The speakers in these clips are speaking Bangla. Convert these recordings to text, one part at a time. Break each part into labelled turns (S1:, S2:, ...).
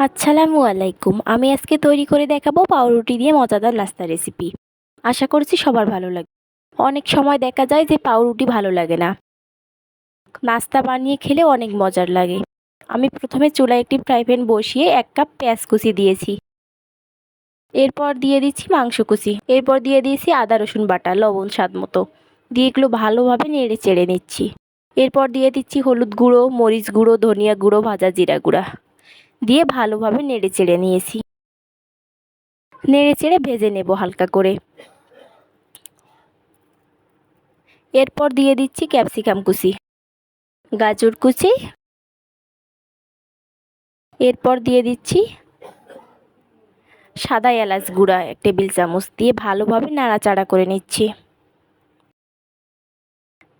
S1: আসসালামু আলাইকুম। আমি আজকে তৈরি করে দেখাবো পাউরুটি দিয়ে মজাদার নাস্তা রেসিপি। আশা করছি সবার ভালো লাগবে। অনেক সময় দেখা যায় যে পাউরুটি ভালো লাগে না, নাস্তা বানিয়ে খেলে অনেক মজার লাগে। আমি প্রথমে চুলায় একটি ফ্রাই প্যান বসিয়ে 1 কাপ পেঁয়াজ কুচি দিয়েছি। এরপর দিয়ে দিচ্ছি মাংস কুচি, এরপর দিয়ে দিয়েছি আদা রসুন বাটা, লবণ স্বাদ মতো দিয়ে এগুলো ভালোভাবে নেড়ে চেড়ে নিচ্ছি। এরপর দিয়ে দিচ্ছি হলুদ গুঁড়ো, মরিচ গুঁড়ো, ধনিয়া গুঁড়ো, ভাজা জিরা গুঁড়া দিয়ে ভালোভাবে নেড়ে চেড়ে নিয়েছি। নেড়ে চেড়ে ভেজে নেব হালকা করে। এরপর দিয়ে দিচ্ছি ক্যাপসিকাম কুচি, গাজর কুচি, এরপর দিয়ে দিচ্ছি সাদা এলাচ গুঁড়া 1 টেবিল চামচ দিয়ে ভালোভাবে নাড়াচাড়া করে নিচ্ছি।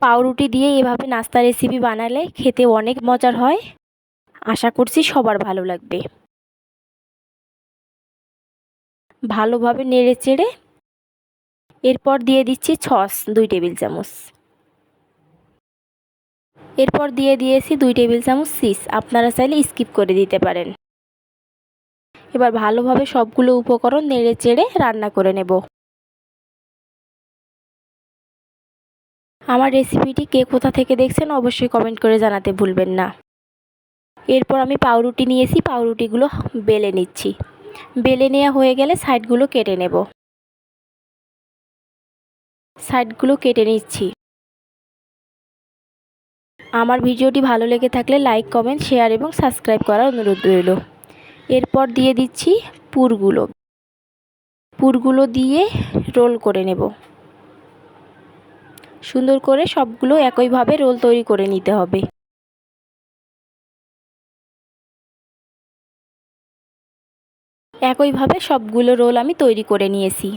S1: পাউরুটি দিয়ে এভাবে নাস্তা রেসিপি বানালে খেতে অনেক মজার হয়। আশা করছি সবার ভালো লাগবে। ভালোভাবে নেড়ে চেড়ে এরপর দিয়ে দিচ্ছি সস 2 টেবিল চামচ। এরপর দিয়ে দিয়েছি 2 টেবিল চামচ চিজ, আপনারা চাইলে স্কিপ করে দিতে পারেন। এবার ভালোভাবে সবগুলো উপকরণ নেড়ে চেড়ে রান্না করে নেব। আমার রেসিপিটি কে কোথা থেকে দেখছেন অবশ্যই কমেন্ট করে জানাতে ভুলবেন না। এরপর আমি পাউরুটি নিয়েছি, পাউরুটিগুলো বেলে নিচ্ছি। বেলে নেওয়া হয়ে গেলে সাইডগুলো কেটে নেব। সাইডগুলো কেটে নিচ্ছি। আমার ভিডিওটি ভালো লেগে থাকলে লাইক, কমেন্ট, শেয়ার এবং সাবস্ক্রাইব করার অনুরোধ রইল। এরপর দিয়ে দিচ্ছি পুরগুলো দিয়ে রোল করে নেব। সুন্দর করে সবগুলো একইভাবে রোল তৈরি করে নিতে হবে। একইভাবে সবগুলো রোল আমি তৈরি করে নিয়েছি।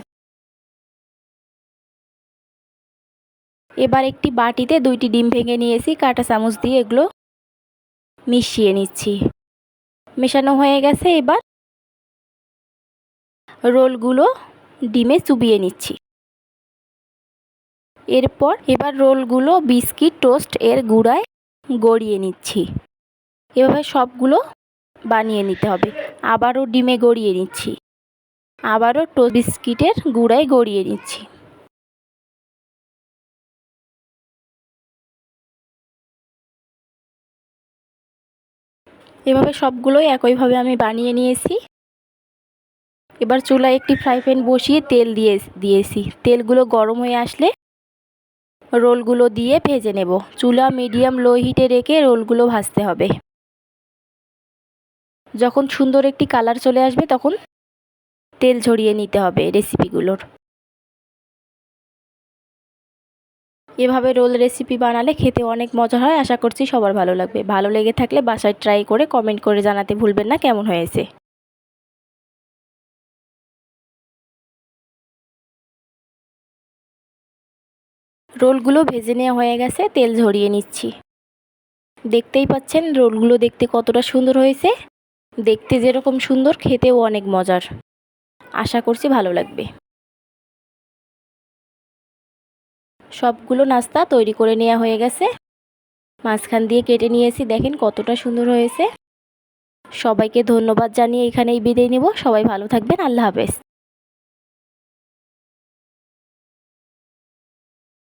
S1: এবার একটি বাটিতে 2টি ডিম ভেঙে নিয়েছি, কাঁটা চামচ দিয়ে এগুলো মিশিয়ে নিচ্ছি। মেশানো হয়ে গেছে, এবার রোলগুলো ডিমে চুবিয়ে নিচ্ছি। এবার রোলগুলো বিস্কিট টোস্ট এর গুঁড়ায় গড়িয়ে নিচ্ছি। এভাবে সবগুলো বানিয়ে নিতে হবে। আবারও ডিমে গড়িয়ে নিচ্ছি, আবারও টোস্ট বিস্কিটের গুঁড়ায় গড়িয়ে নিচ্ছি। এভাবে সবগুলোই একইভাবে আমি বানিয়ে নিয়েছি। এবার চুলায় একটি ফ্রাই প্যান বসিয়ে তেল দিয়েছি। তেলগুলো গরম হয়ে আসলে রোলগুলো দিয়ে ভেজে নেব। চুলা মিডিয়াম লো হিটে রেখে রোলগুলো ভাজতে হবে। যখন সুন্দর একটি কালার চলে আসবে তখন তেল ঝরিয়ে নিতে হবে রেসিপিগুলোর। এভাবে রোল রেসিপি বানালে খেতে অনেক মজা হয়। আশা করছি সবার ভালো লাগবে। ভালো লেগে থাকলে বাসায় ট্রাই করে কমেন্ট করে জানাতে ভুলবেন না কেমন হয়েছে। রোলগুলো ভেজে নেওয়া হয়ে গেছে, তেল ঝরিয়ে নিচ্ছি। দেখতেই পাচ্ছেন রোলগুলো দেখতে কতটা সুন্দর হয়েছে। দেখতে যেরকম সুন্দর, খেতেও অনেক মজার। আশা করছি ভালো লাগবে। সবগুলো নাস্তা তৈরি করে নেওয়া হয়ে গেছে। মাঝখান দিয়ে কেটে নিয়েছি, দেখেন কতটা সুন্দর হয়েছে। সবাইকে ধন্যবাদ জানিয়ে এখানেই বিদায় নেব। সবাই ভালো থাকবেন। আল্লাহ হাফেজ।